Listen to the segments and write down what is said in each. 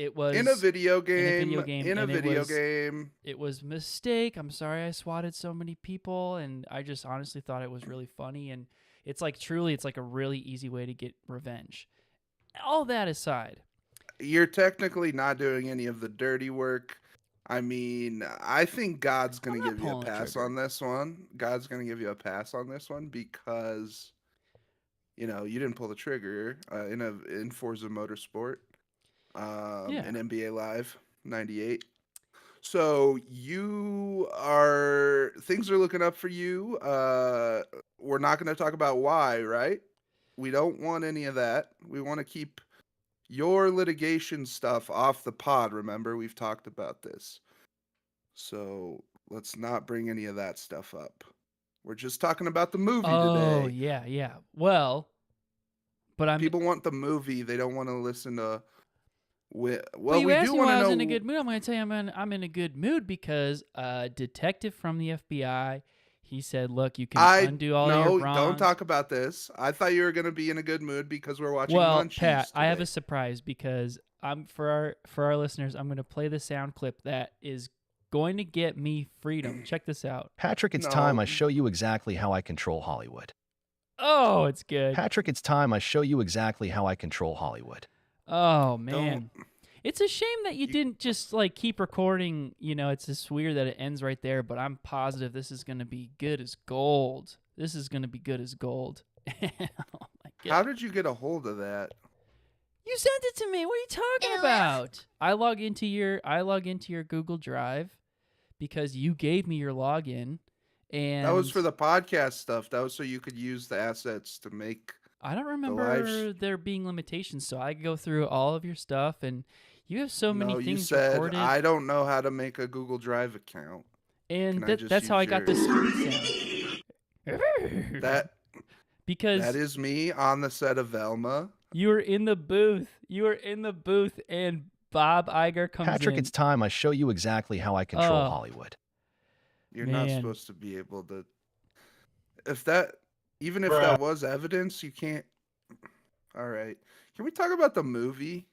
It was in a video in a game. video game. In a and video game. It was a mistake. I'm sorry I swatted so many people, and I just honestly thought it was really funny. And it's like truly, it's like a really easy way to get revenge. All that aside, You're technically not doing any of the dirty work. I mean, I think God's going I'm to not give you a pulling the pass trigger. on this one. God's going to give you a pass on this one because, you know, you didn't pull the trigger in Forza Motorsport, Yeah. in NBA Live 98. So things are looking up for you. We're not going to talk about why, right? We don't want any of that. We want to keep your litigation stuff off the pod. Remember, we've talked about this. So let's not bring any of that stuff up. We're just talking about the movie oh today. yeah. Well, but I'm. People want the movie. They don't want to listen to. Well, Well, you we asked do me want why to I know. was in a good mood. I'm going to tell you I'm in a good mood because a detective from the FBI, he said, "Look, you can undo all your wrongs." Don't talk about this. I thought you were going to be in a good mood because we're watching Well, Munchies Pat, today. I have a surprise because I'm for our listeners. I'm going to play the sound clip that is going to get me freedom. Check this out. Patrick, it's time I show you exactly how I control Hollywood. Oh, it's good. Patrick, it's time I show you exactly how I control Hollywood. Oh man. It's a shame that you didn't just like keep recording. You know, it's just weird that it ends right there, but I'm positive this is going to be good as gold. This is going to be good as gold. Oh my God. How did you get a hold of that? You sent it to me. What are you talking about? I log into your Google Drive because you gave me your login, and That was for the podcast stuff. That was so you could use the assets to make. I don't remember there being limitations, so I go through all of your stuff, and you have so many things you said recorded. I don't know how to make a Google Drive account. And Can I just that's how I use got this sound. Because that is me on the set of Velma. you were in the booth. And Bob Iger comes Patrick, in. it's time I show you exactly how I control Oh. Hollywood. You're not Man. supposed to be able to. Even if that was evidence, you can't. All right. Can we talk about the movie?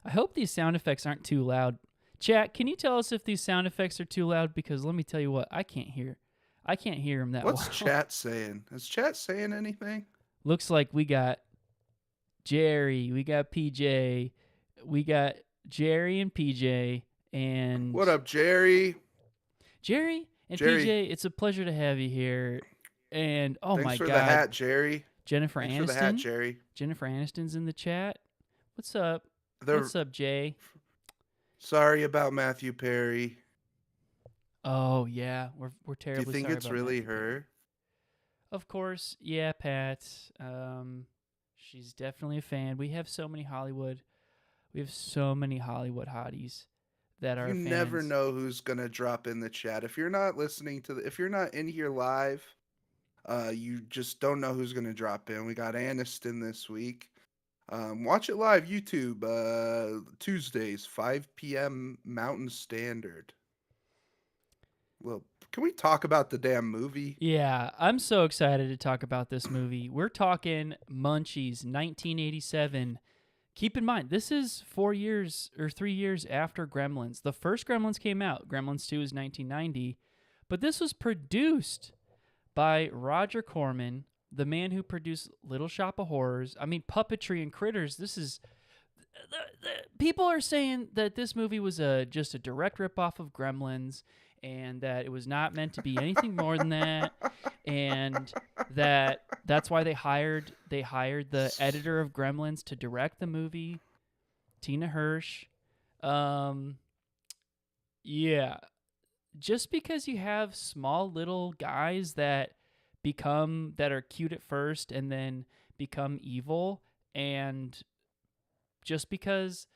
I hope these sound effects aren't too loud. Chat, can you tell us if these sound effects are too loud? Because let me tell you what, I can't hear them that What's well. chat saying? Is chat saying anything? Looks like we got Jerry, we got PJ, we got Jerry and PJ, and What up, Jerry? Jerry and Jerry. PJ, it's a pleasure to have you here. And oh Thanks my for God, the hat, Jerry. Jennifer Thanks Aniston. for the hat, Jerry. Jennifer Aniston's in the chat. What's up? They're What's up, Jay? sorry about Matthew Perry. Oh yeah, we're Do terribly you think sorry it's about really Matthew Perry. her? Of course, yeah, Pat. She's definitely a fan. We have so many Hollywood hotties that are You fans. never know who's gonna drop in the chat. If you're not listening to if you're not in here live, you just don't know who's gonna drop in. We got Aniston this week. Watch it live, YouTube, Tuesdays, 5 p.m. Mountain Standard. Well, can we talk about the damn movie? Yeah, I'm so excited to talk about this movie. We're talking Munchies, 1987. Keep in mind, this is 3 years after Gremlins. The first Gremlins came out. Gremlins 2 is 1990. But this was produced by Roger Corman, the man who produced Little Shop of Horrors. I mean, Puppetry and Critters. This is... people are saying that this movie was just a direct ripoff of Gremlins, and that it was not meant to be anything more than that, and that's why they hired the editor of Gremlins to direct the movie, Tina Hirsch. Yeah, just because you have small little guys that are cute at first and then become evil, and just because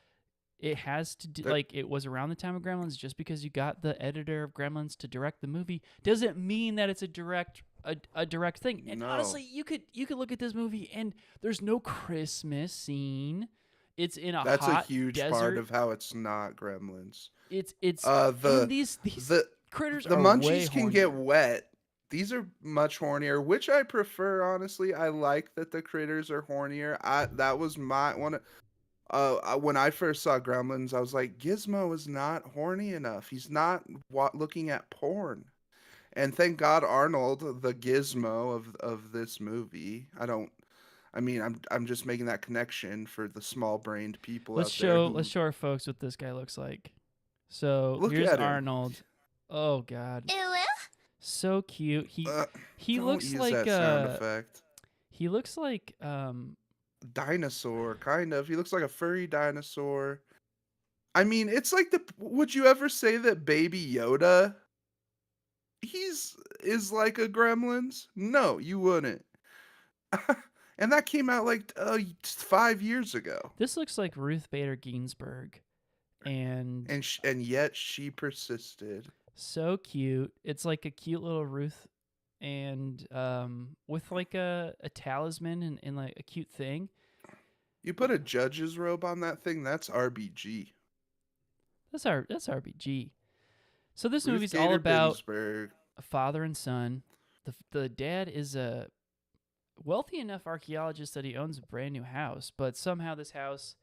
it has to do, like, it was around the time of Gremlins, just because you got the editor of Gremlins to direct the movie doesn't mean that it's a direct thing. And honestly, you could look at this movie and there's no Christmas scene. It's in a That's hot a huge desert. part of how it's not Gremlins. It's the these critters the are Munchies way can hornier. get wet. These are much hornier, which I prefer, honestly. I like that the critters are hornier. That was my one. When I first saw Gremlins, I was like, Gizmo is not horny enough. He's not looking at porn. And thank God Arnold, the Gizmo of this movie. I mean, I'm just making that connection for the small-brained people Let's out there show who let's show our folks what this guy looks like. So look here's at him. Arnold. Oh God, so cute. He Don't looks use like that sound effect. he looks like Dinosaur, kind of. He looks like a furry dinosaur. I mean, it's like would you ever say that Baby Yoda is like a Gremlins? No, you wouldn't. And that came out like 5 years ago. this looks like Ruth Bader Ginsburg, and And yet she persisted. so cute. It's like a cute little Ruth, and with like a talisman and like a cute thing. You put a judge's robe on that thing, that's RBG. That's RBG. So this Ruth movie's Bader all about Ginsburg. a father and son. The dad is a wealthy enough archaeologist that he owns a brand new house, but somehow this house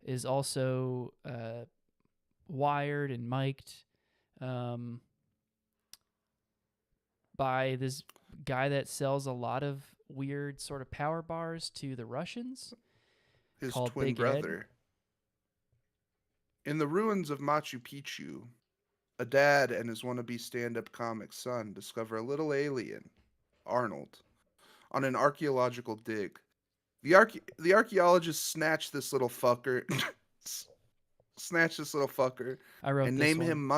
is also wired and mic'd by this guy that sells a lot of weird sort of power bars to the Russians. His Called twin Big Ed. brother. In the ruins of Machu Picchu, a dad and his wannabe stand-up comic son discover a little alien, Arnold, on an archaeological dig. The archaeologists snatch this little fucker, I wrote and this name one. him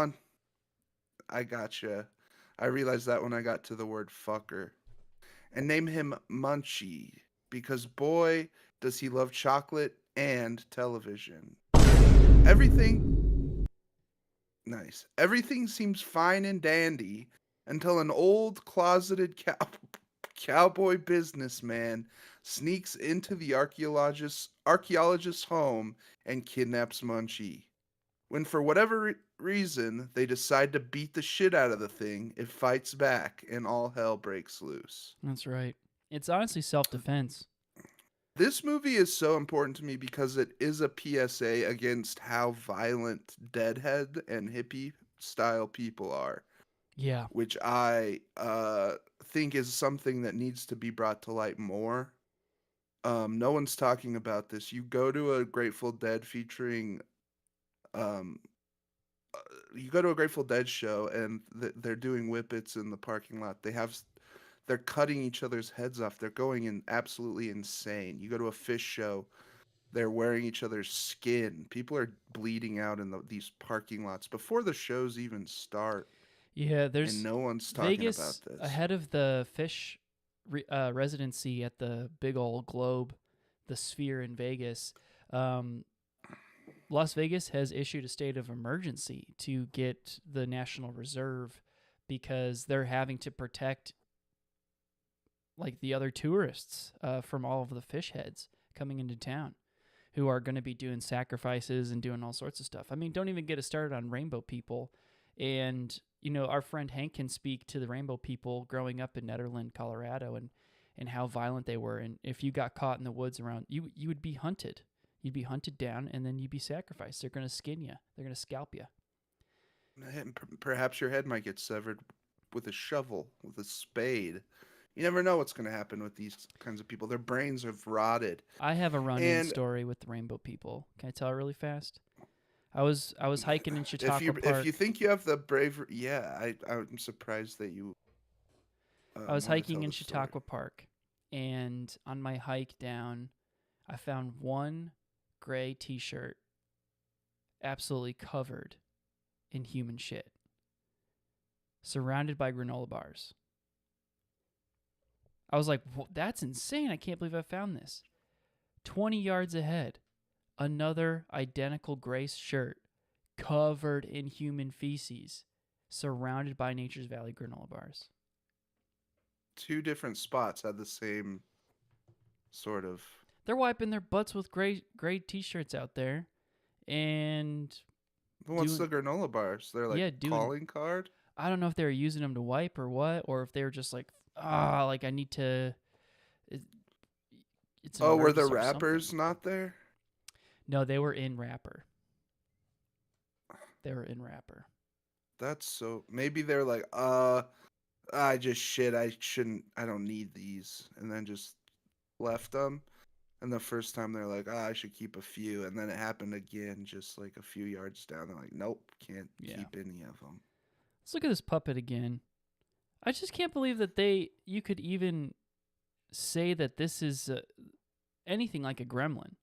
I gotcha. I realized that when I got to the word fucker. And name him Munchie, because boy, does he love chocolate and television. Everything seems fine and dandy until an old closeted cowboy businessman sneaks into the archaeologist's home and kidnaps Munchie. When for whatever reason they decide to beat the shit out of the thing, it fights back and all hell breaks loose. That's right. It's honestly self-defense. This movie is so important to me because it is a PSA against how violent deadhead and hippie style people are, Yeah. which I think is something that needs to be brought to light more. No one's talking about this. You go to a Grateful Dead featuring, you go to a Grateful Dead show and they're doing whippets in the parking lot. They're cutting each other's heads off. They're going in absolutely insane. You go to a Fish show, they're wearing each other's skin. People are bleeding out in these parking lots before the shows even start. Yeah, there's And no one's talking Vegas about this. ahead of the Fish residency at the big old Globe, the Sphere in Vegas. Las Vegas has issued a state of emergency to get the National Reserve because they're having to protect like the other tourists from all of the fish heads coming into town who are going to be doing sacrifices and doing all sorts of stuff. I mean, don't even get us started on rainbow people. And, you know, our friend Hank can speak to the rainbow people growing up in Nederland, Colorado, and how violent they were. And if you got caught in the woods around, you would be hunted. You'd be hunted down, and then you'd be sacrificed. They're going to skin you. They're going to scalp you. Perhaps your head might get severed with a shovel, with a spade. You never know what's going to happen with these kinds of people. Their brains have rotted. I have a run-in story with the rainbow people. Can I tell it really fast? I was hiking in Chautauqua Park. If you think you have the bravery, yeah, I'm surprised that you. I was hiking in Chautauqua Park, and on my hike down, I found one gray T-shirt absolutely covered in human shit, surrounded by granola bars. I was like, that's insane. I can't believe I found this. 20 yards ahead, another identical gray shirt covered in human feces, surrounded by Nature's Valley granola bars. Two different spots had the same sort of. They're wiping their butts with gray T-shirts out there, and What's the granola bars? They're like calling card. I don't know if they were using them to wipe or what, or if they were just like, like I need to. It's were the emergency or rappers something. not there? No, they were in Rapper. They were in Rapper. That's so. Maybe they're like, I just shit. I shouldn't. I don't need these, and then just left them. And the first time they're like, I should keep a few, and then it happened again, just like a few yards down. They're like, nope, can't keep any of them. Let's look at this puppet again. I just can't believe that you could even say that this is anything like a gremlin.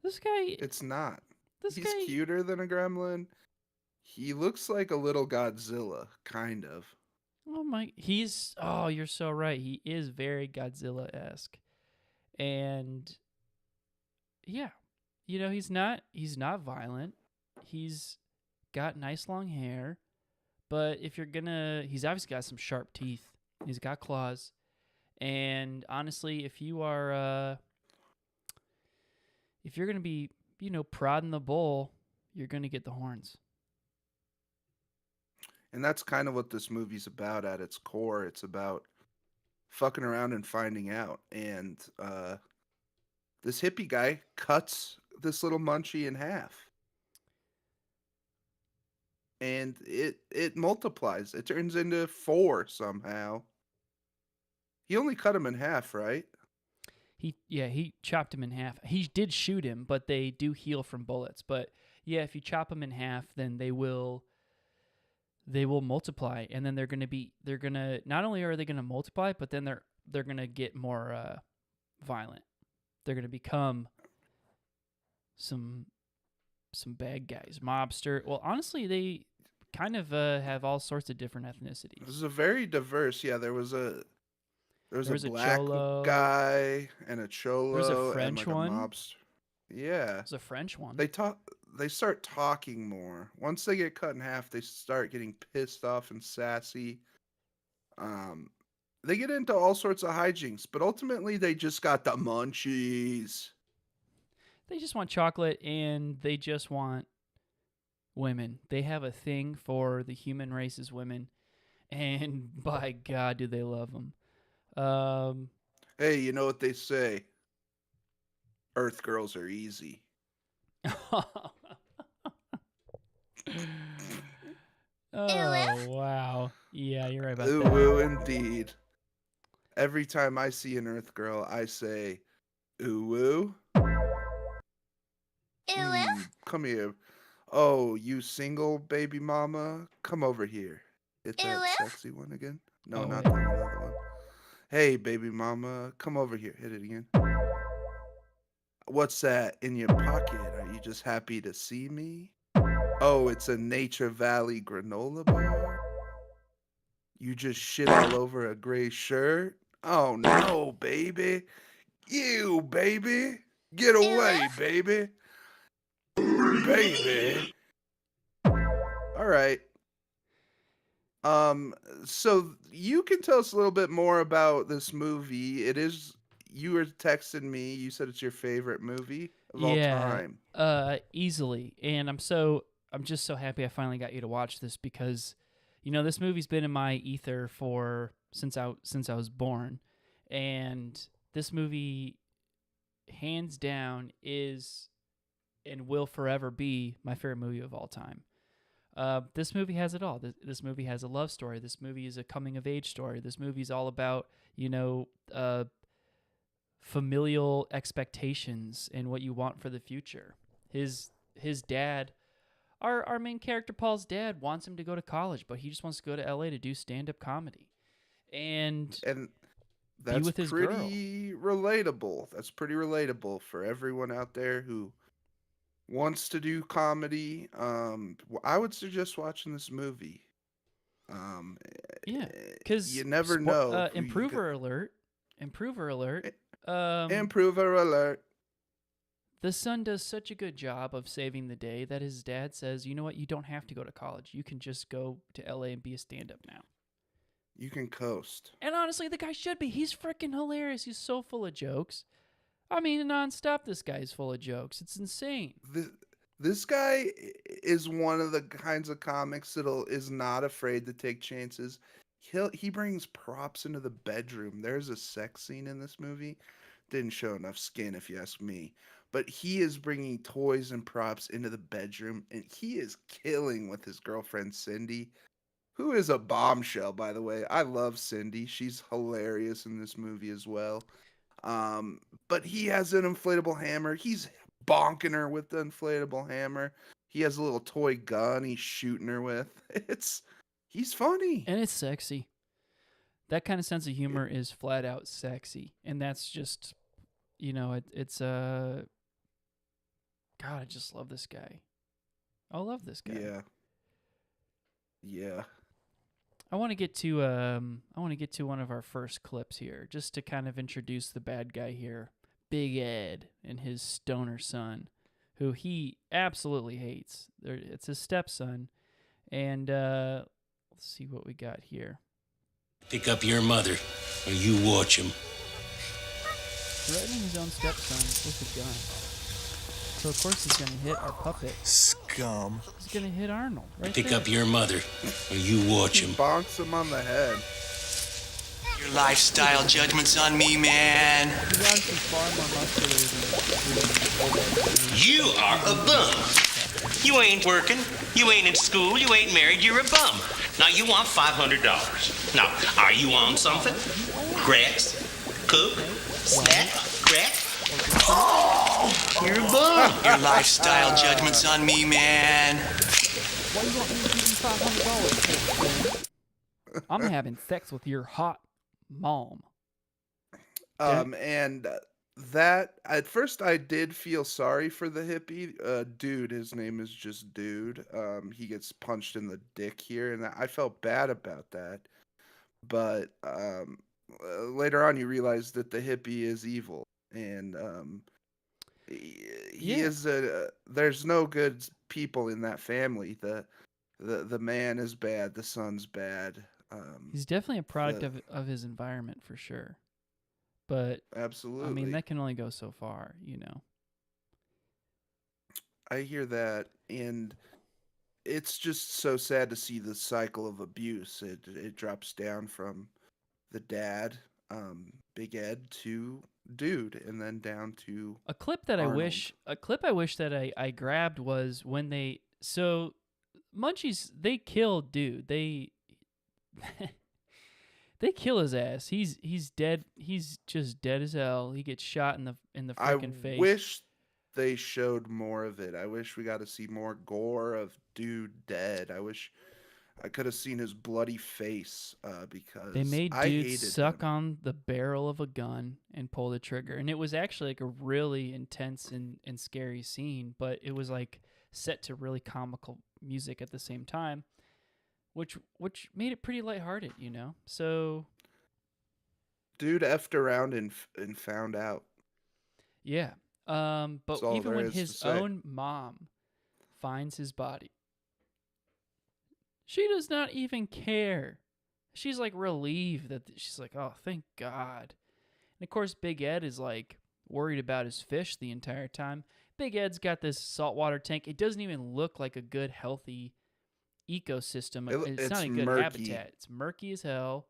This guy. It's not. He's cuter than a gremlin. He looks like a little Godzilla, kind of. Oh, you're so right. He is very Godzilla-esque. And yeah, he's not violent. He's got nice long hair, but he's obviously got some sharp teeth. He's got claws. And honestly, if you're going to be, prodding the bull, you're going to get the horns. And that's kind of what this movie's about at its core. It's about fucking around and finding out. And this hippie guy cuts this little munchie in half. And it multiplies. It turns into 4 somehow. He only cut him in half, right? He chopped him in half. He did shoot him, but they do heal from bullets. But yeah, if you chop them in half, then they will multiply, and then they're gonna not only are they gonna multiply, but then they're gonna get more violent. They're gonna become some bad guys, mobster. Well, honestly, they kind of have all sorts of different ethnicities. This is a very diverse. Yeah, there was a black cholo guy and a cholo. There's a French and like one. A mobster. Yeah, There's a French one. They start talking more. Once they get cut in half, they start getting pissed off and sassy. They get into all sorts of hijinks, but ultimately they just got the munchies. They just want chocolate, and they just want women. They have a thing for the human race as women, and by God, do they love them. Hey, you know what they say? Earth girls are easy. Oh, wow. Yeah, you're right about that. Ooh, indeed. Every time I see an Earth girl, I say, ooh. Come here. Oh, you single, baby mama? Come over here. Hit that sexy one again. No, not that one, another one. Hey, baby mama, come over here. Hit it again. What's that in your pocket? Are you just happy to see me? Oh, it's a Nature Valley granola bar? You just shit all over a gray shirt? Oh, no, baby. You, baby. Get away, baby. Baby. All right. So you can tell us a little bit more about this movie. You were texting me. You said it's your favorite movie of all time. Easily. And I'm just so happy I finally got you to watch this because, this movie's been in my ether since I was born, and this movie, hands down, is and will forever be my favorite movie of all time. This movie has it all. This movie has a love story. This movie is a coming of age story. This movie is all about familial expectations and what you want for the future. His dad, our main character Paul's dad, wants him to go to college, but he just wants to go to LA to do stand-up comedy and that's be with his pretty relatable. That's pretty relatable for everyone out there who wants to do comedy. I would suggest watching this movie. Because you never know. Improver alert. Improver alert. The son does such a good job of saving the day that his dad says, you know what, you don't have to go to college. You can just go to LA and be a stand-up now. You can coast. And honestly, the guy should be. He's freaking hilarious. He's so full of jokes. I mean, nonstop, this guy's full of jokes. It's insane. This guy is one of the kinds of comics that is not afraid to take chances. He brings props into the bedroom. There's a sex scene in this movie. Didn't show enough skin, if you ask me. but he is bringing toys and props into the bedroom, and he is killing with his girlfriend Cindy, who is a bombshell, by the way. I love Cindy. She's hilarious in this movie as well. But he has an inflatable hammer. He's bonking her with the inflatable hammer. He has a little toy gun he's shooting her with. He's funny. And it's sexy. That kind of sense of humor is flat out sexy. And that's just, it's God, I just love this guy. I love this guy. Yeah. Yeah. I want to get to one of our first clips here, just to kind of introduce the bad guy here, Big Ed and his stoner son, who he absolutely hates. It's his stepson, and let's see what we got here. Pick up your mother, or you watch him. Threatening his own stepson with a gun. So of course he's gonna hit our puppet. Scum. He's gonna hit Arnold right Pick there. up your mother, or you watch him. Bonks him on the head. Your lifestyle judgment's on me, man. He's obviously far more muscular than You are a bum. You ain't working. You ain't in school. You ain't married. You're a bum. Now you want $500. Now, are you on something? Grass? Cook? Snack? Crack? Oh, you're a bum. Your lifestyle judgment's on me, man. Why you want me to give you $500 for? I'm having sex with your hot mom. And that at first I did feel sorry for the hippie dude. His name is just Dude. He gets punched in the dick here, and I felt bad about that. But later on, you realize that the hippie is evil, and he is there's no good people in that family. The man is bad. The son's bad. He's definitely a product of his environment for sure. But Absolutely. I mean, that can only go so far, I hear that, and it's just so sad to see the cycle of abuse. It drops down from the dad, Big Ed, to Dude, and then down to A clip that Arnold. I wish that I grabbed was when Munchies, they kill Dude. They they kill his ass. He's dead. He's just dead as hell. He gets shot in the freaking face. I wish they showed more of it. I wish we got to see more gore of Dude dead. I wish I could have seen his bloody face because They made I Dude hated suck him. on the barrel of a gun and pull the trigger. And it was actually like a really intense and scary scene, but it was like set to really comical music at the same time, which made it pretty lighthearted, So, Dude effed around and found out. yeah. But That's all even there when is to his say. own mom finds his body, she does not even care. She's like relieved that she's like, oh, thank God. And of course, Big Ed is like worried about his fish the entire time. Big Ed's got this saltwater tank. It doesn't even look like a good, healthy ecosystem. It's not a good murky. habitat. It's murky as hell.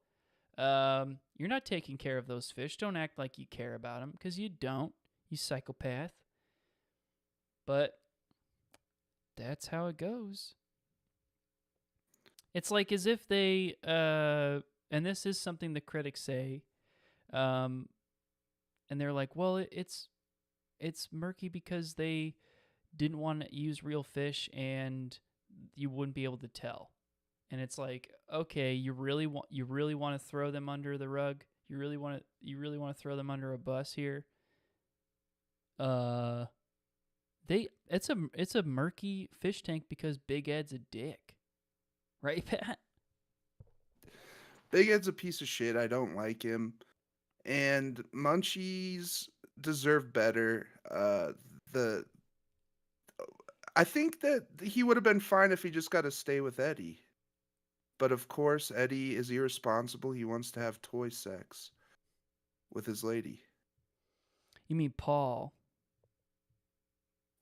You're not taking care of those fish. Don't act like you care about them, because you don't, you psychopath. But that's how it goes. It's like as if they, and this is something the critics say, and they're like, well, it's murky because they didn't want to use real fish and you wouldn't be able to tell. And it's like, okay, you really want to throw them under the rug? You really want to throw them under a bus here? It's a murky fish tank because Big Ed's a dick. Right, Pat? Big Ed's a piece of shit. I don't like him. And Munchies deserve better. I think that he would have been fine if he just got to stay with Eddie. But of course, Eddie is irresponsible. He wants to have toy sex with his lady. You mean Paul?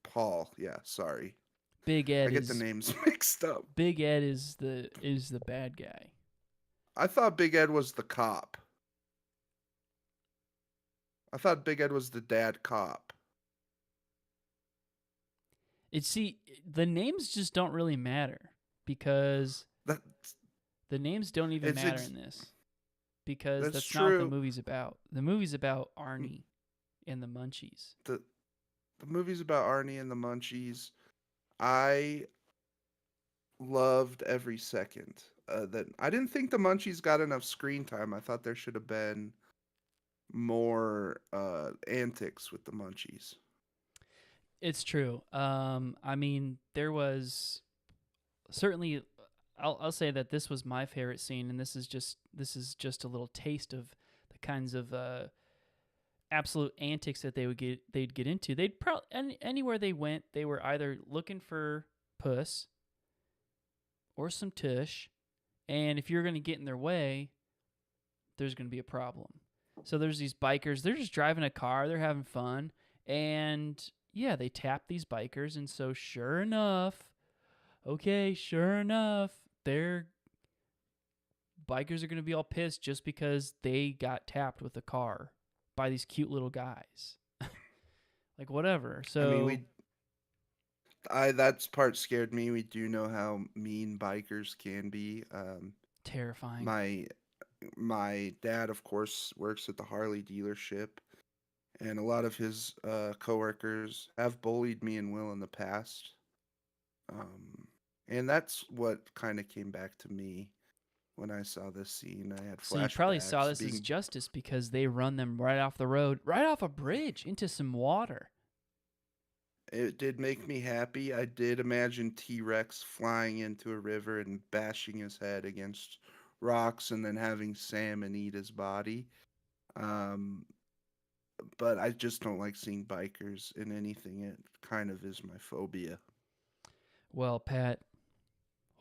Paul, yeah, sorry. Big Ed I get the names mixed up. Big Ed is the bad guy. I thought Big Ed was the cop. I thought Big Ed was the dad cop. The names just don't really matter because That the names don't even It's matter ex- in this because That's that's not what the true. movie's about. The movie's about Arnie and the Munchies. the movie's about Arnie and the Munchies. I loved every second. That I didn't think the Munchies got enough screen time. I thought there should have been more antics with the Munchies. It's true. I mean, there was certainly. I'll say that this was my favorite scene, and this is just a little taste of the kinds of absolute antics that they'd get into. They'd probably anywhere they went, they were either looking for puss or some tush, and if you're going to get in their way, there's going to be a problem. So there's these bikers. They're just driving a car. They're having fun, and yeah, they tap these bikers, and so sure enough, their bikers are going to be all pissed just because they got tapped with a car by these cute little guys. Like, whatever. So I mean, that's part scared me. We do know how mean bikers can be. terrifying. My dad, of course, works at the Harley dealership, and a lot of his coworkers have bullied me and Will in the past. And that's what kind of came back to me when I saw this scene. I had So you probably saw flashbacks this as being- justice because they run them right off the road, right off a bridge into some water. It did make me happy. I did imagine T-Rex flying into a river and bashing his head against rocks and then having salmon eat his body. But I just don't like seeing bikers in anything. It kind of is my phobia. Well, Pat,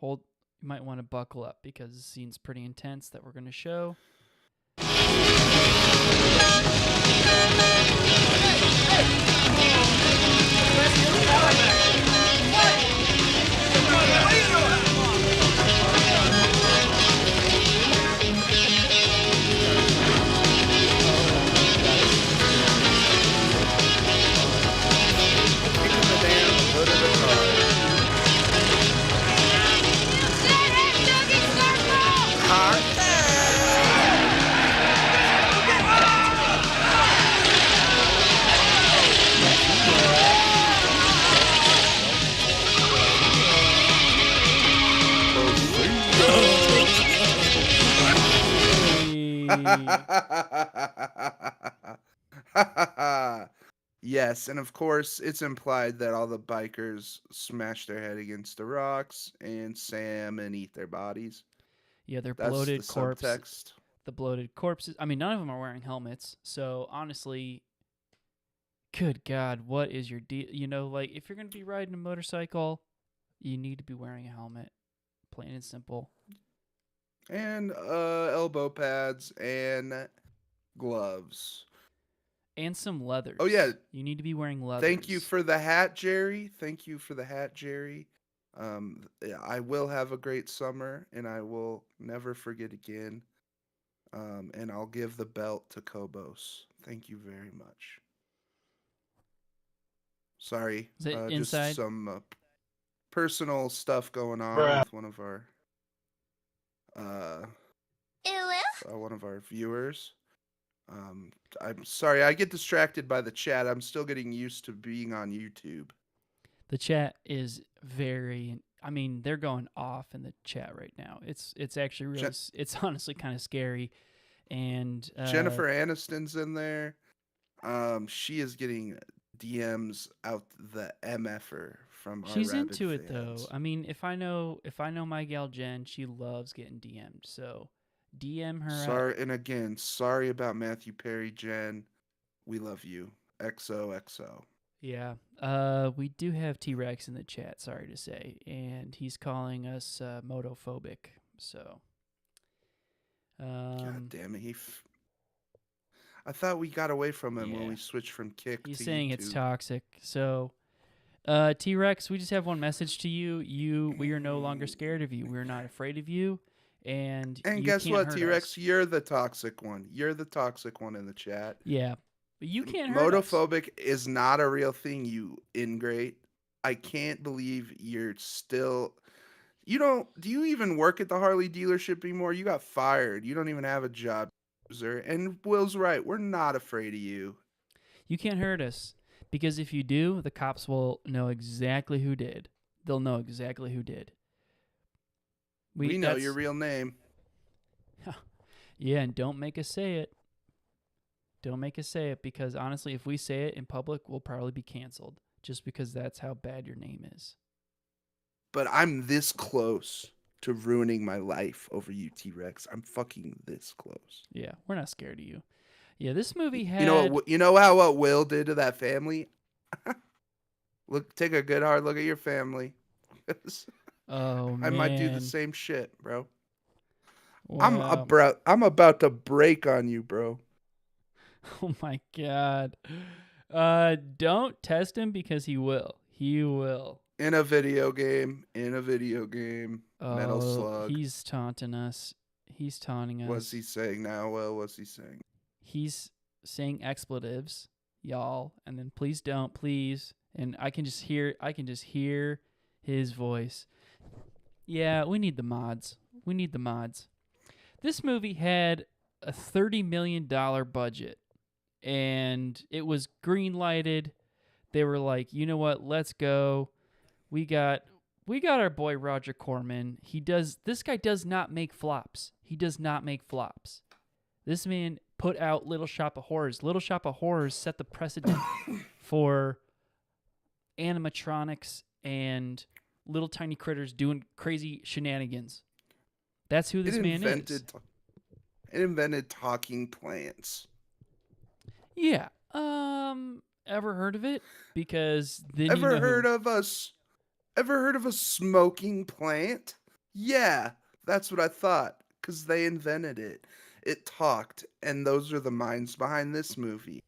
you might want to buckle up because the scene's pretty intense that we're going to show. Kicking the damn hood of the car. Yes, and of course, it's implied that all the bikers smash their head against the rocks and salmon eat their bodies. Yeah, they're That's bloated the corpse. subtext. The bloated corpses. I mean, none of them are wearing helmets. So honestly, good God, what is your deal? You know, like if you're going to be riding a motorcycle, you need to be wearing a helmet. Plain and simple. And elbow pads and gloves. And some leathers. Oh, yeah. You need to be wearing leathers. Thank you for the hat, Jerry. Thank you for the hat, Jerry. Yeah, I will have a great summer, and I will never forget again. And I'll give the belt to Kobos. Thank you very much. Sorry, Is it just inside? some personal stuff going on with one of our viewers. I'm sorry, I get distracted by the chat. I'm still getting used to being on YouTube. The chat is very. I mean, they're going off in the chat right now. It's actually really. It's honestly kind of scary. And Jennifer Aniston's in there. She is getting DMs out the MFer from our she's rabid into it fans. though. I mean, if I know my gal Jen, she loves getting DM'd. So DM her. Sorry, and again, sorry about Matthew Perry, Jen. We love you. XOXO. Yeah. We do have T-Rex in the chat, sorry to say, and he's calling us motophobic. So God damn it. I thought we got away from him when Yeah. we switched from Kick he's to saying it's YouTube. toxic. So T-Rex, we just have one message to you. We are no longer scared of you. We're not afraid of you. And you guess can't what, hurt T-Rex? us. You're the toxic one. You're the toxic one in the chat. Yeah. But you can't hurt us. Motophobic is not a real thing, you ingrate. I can't believe you're still. You don't. Do you even work at the Harley dealership anymore? You got fired. You don't even have a job, sir. And Will's right. We're not afraid of you. You can't hurt us because if you do, the cops will know exactly who did. They'll know exactly who did. We know your real name. Yeah, and don't make us say it. Don't make us say it because honestly, if we say it in public, we'll probably be canceled just because that's how bad your name is. But I'm this close to ruining my life over you, T-Rex. I'm fucking this close. Yeah, we're not scared of you. Yeah, this movie had. You know how what Will did to that family? Take a good hard look at your family. Oh man, I might do the same shit, bro. Wow. I'm about to break on you, bro. Oh my god. Don't test him because he will. He will. In a video game. Metal Slug. He's taunting us. He's taunting us. What's he saying now? Well, what's he saying? He's saying expletives, y'all, and then please don't, please. And I can just hear his voice. Yeah, we need the mods. This movie had a $30 million budget, and it was green lighted. They were like, you know what? Let's go. We got our boy Roger Corman. This guy does not make flops. He does not make flops. This man put out Little Shop of Horrors. Little Shop of Horrors set the precedent for animatronics and little tiny critters doing crazy shenanigans. That's who this man is. It invented talking plants. Yeah. Ever heard of it? Because then Ever heard of a smoking plant? Yeah, that's what I thought. Because they invented it. It talked, and those are the minds behind this movie.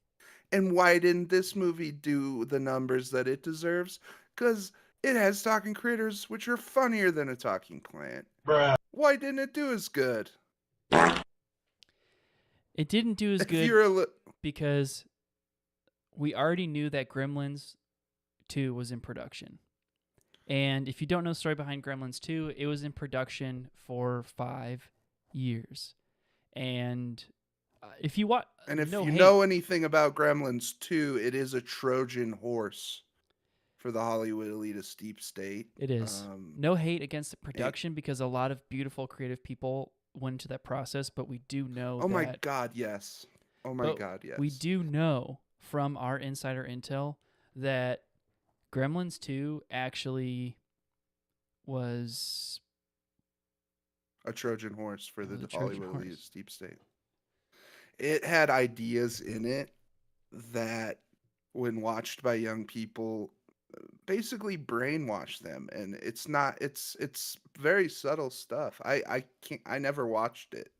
And why didn't this movie do the numbers that it deserves? Because it has talking critters, which are funnier than a talking plant. Bruh. Why didn't it do as good? It didn't do as good because we already knew that Gremlins 2 was in production. And if you don't know the story behind Gremlins 2, it was in production for 5 years. And if you watch, and if you know anything about Gremlins 2, it is a Trojan horse for the Hollywood Elitist Deepstate. It is. No hate against the production because a lot of beautiful, creative people went into that process, but we do know my God, yes. Oh my God, yes. We do know from our insider intel that Gremlins 2 actually was a Trojan horse for the Hollywood Elitist Deepstate. It had ideas in it that, when watched by young people, basically brainwash them, and it's very subtle stuff. I never watched it.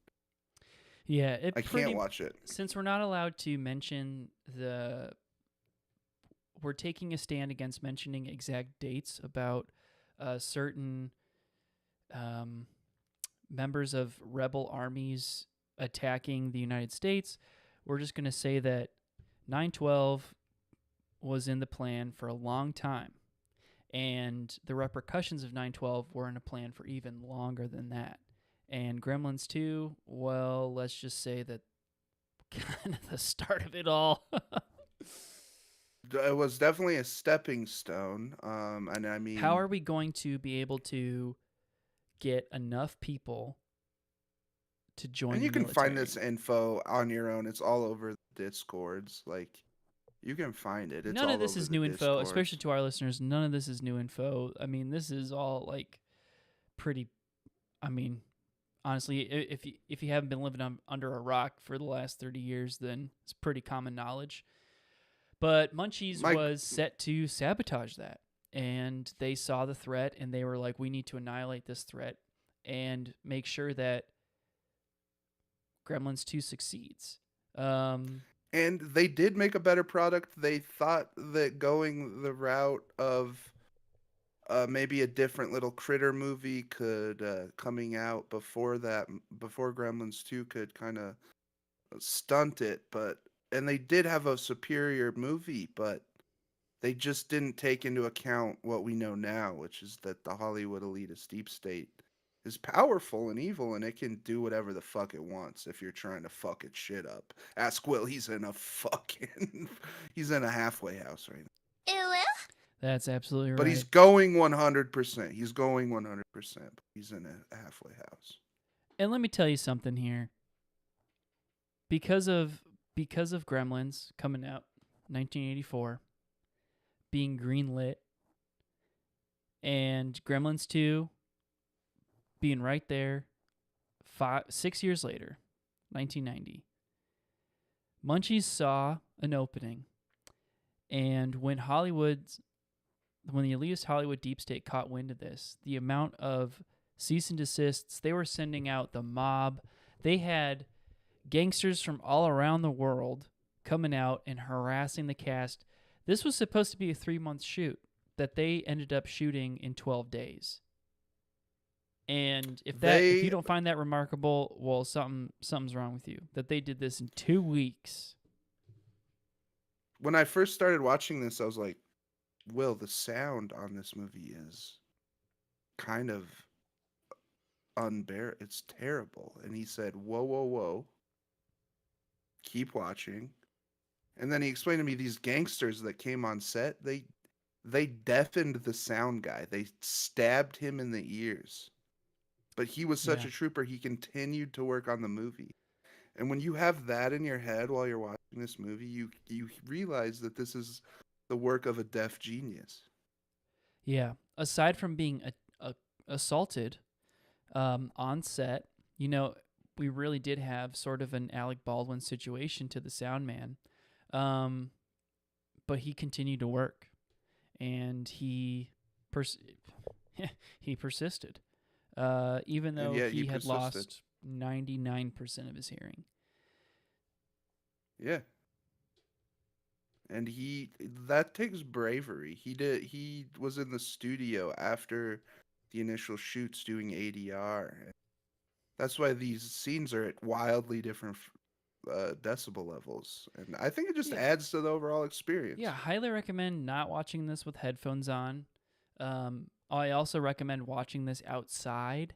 Yeah, I can't watch it. Since we're not allowed to mention we're taking a stand against mentioning exact dates about certain members of rebel armies attacking the United States. We're just going to say that 9/12 was in the plan for a long time, and the repercussions of 9/12 were in a plan for even longer than that. And Gremlins 2, well, let's just say that kind of the start of it all. It was definitely a stepping stone. And I mean, how are we going to be able to get enough people to join? And you can find this info on your own. It's all over the Discords. Like, you can find it. It's none all of this over is the new info, Discords. especially to our listeners. None of this is new info. I mean, this is all like pretty. I mean, honestly, if you haven't been living under a rock for the last 30 years, then it's pretty common knowledge. But Munchies was set to sabotage that, and they saw the threat, and they were like, "We need to annihilate this threat and make sure that Gremlins 2 succeeds." And they did make a better product. They thought that going the route of maybe a different little critter movie could coming out before Gremlins 2 could kind of stunt it, and they did have a superior movie, but They just didn't take into account what we know now, which is that the Hollywood elitist deep state is powerful and evil, and it can do whatever the fuck it wants if you're trying to fuck its shit up. Ask Will, he's in a he's in a halfway house right now. That's absolutely right. But he's going 100%. He's going 100%. But he's in a halfway house. And let me tell you something here. Because of Gremlins coming out 1984, being greenlit, and Gremlins 2 being right there 6 years later, 1990. Munchies saw an opening, and when the elitist Hollywood deep state caught wind of this, the amount of cease and desists, they were sending out the mob. They had gangsters from all around the world coming out and harassing the cast. This was supposed to be a 3-month shoot that they ended up shooting in 12 days. And if you don't find that remarkable, well, something's wrong with you. That they did this in 2 weeks. When I first started watching this, I was like, Will, the sound on this movie is kind of unbearable. It's terrible. And he said, whoa, whoa, whoa. Keep watching. And then he explained to me these gangsters that came on set, they deafened the sound guy. They stabbed him in the ears. But he was such a trooper, he continued to work on the movie. And when you have that in your head while you're watching this movie, you realize that this is the work of a deaf genius. Yeah. Aside from being assaulted on set, we really did have sort of an Alec Baldwin situation to the sound man. But he continued to work, and he persisted, even though he had lost 99% of his hearing. Yeah. And that takes bravery. He was in the studio after the initial shoots doing ADR. That's why these scenes are at wildly different decibel levels, and I think it just adds to the overall experience. Yeah, highly recommend not watching this with headphones on. I also recommend watching this outside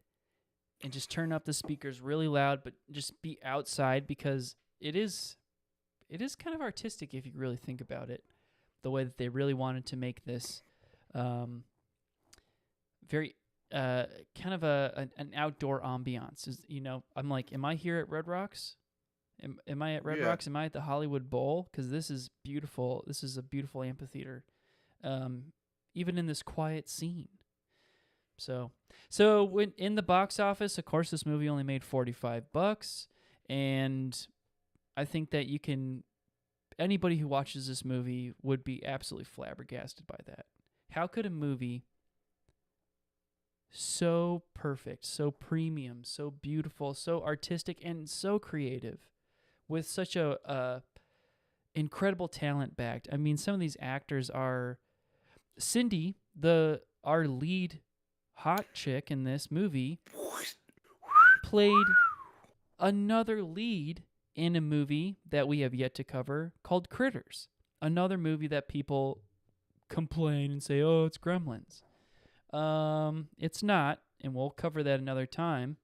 and just turn up the speakers really loud, but just be outside, because it is kind of artistic if you really think about it, the way that they really wanted to make this very kind of an outdoor ambiance. I'm like, am I here at Red Rocks? Am I at Red Rocks? Am I at the Hollywood Bowl? Because this is beautiful. This is a beautiful amphitheater, even in this quiet scene. So when in the box office, of course, this movie only made $45, and I think that anybody who watches this movie would be absolutely flabbergasted by that. How could a movie so perfect, so premium, so beautiful, so artistic, and so creative, with such a incredible talent backed? I mean, some of these actors are Cindy, our lead hot chick in this movie, played another lead in a movie that we have yet to cover called Critters, another movie that people complain and say, oh, it's Gremlins. It's not, and we'll cover that another time.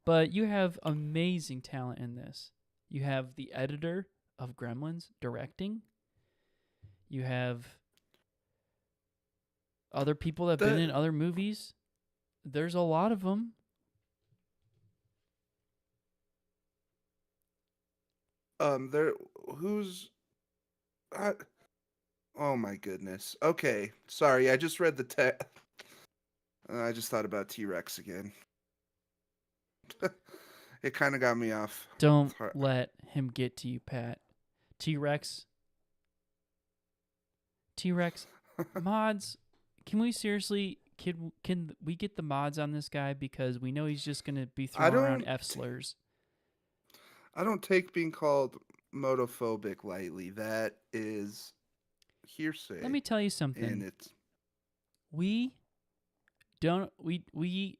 But you have amazing talent in this. You have the editor of Gremlins directing. You have other people that have been in other movies. There's a lot of them. Oh my goodness. Okay, sorry, I just read the text. I just thought about T-Rex again. It kind of got me off. Don't let him get to you, Pat. T-Rex mods. Can we seriously? Can we get the mods on this guy, because we know he's just gonna be throwing around F slurs. I don't take being called motophobic lightly. That is hearsay. Let me tell you something. And we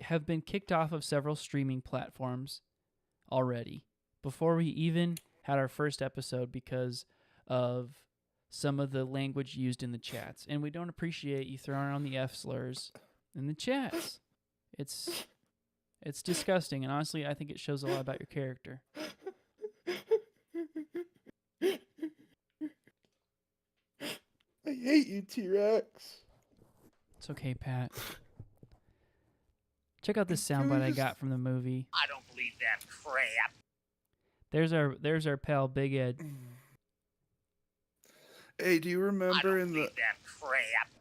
have been kicked off of several streaming platforms already before we even had our first episode, because of some of the language used in the chats, and we don't appreciate you throwing on the F slurs in the chats. It's disgusting, and honestly, I think it shows a lot about your character. I hate you, T-Rex. It's okay, Pat. Check out this soundbite I got from the movie. I don't believe that crap. There's our pal Big Ed. Hey, do you remember in the that crap.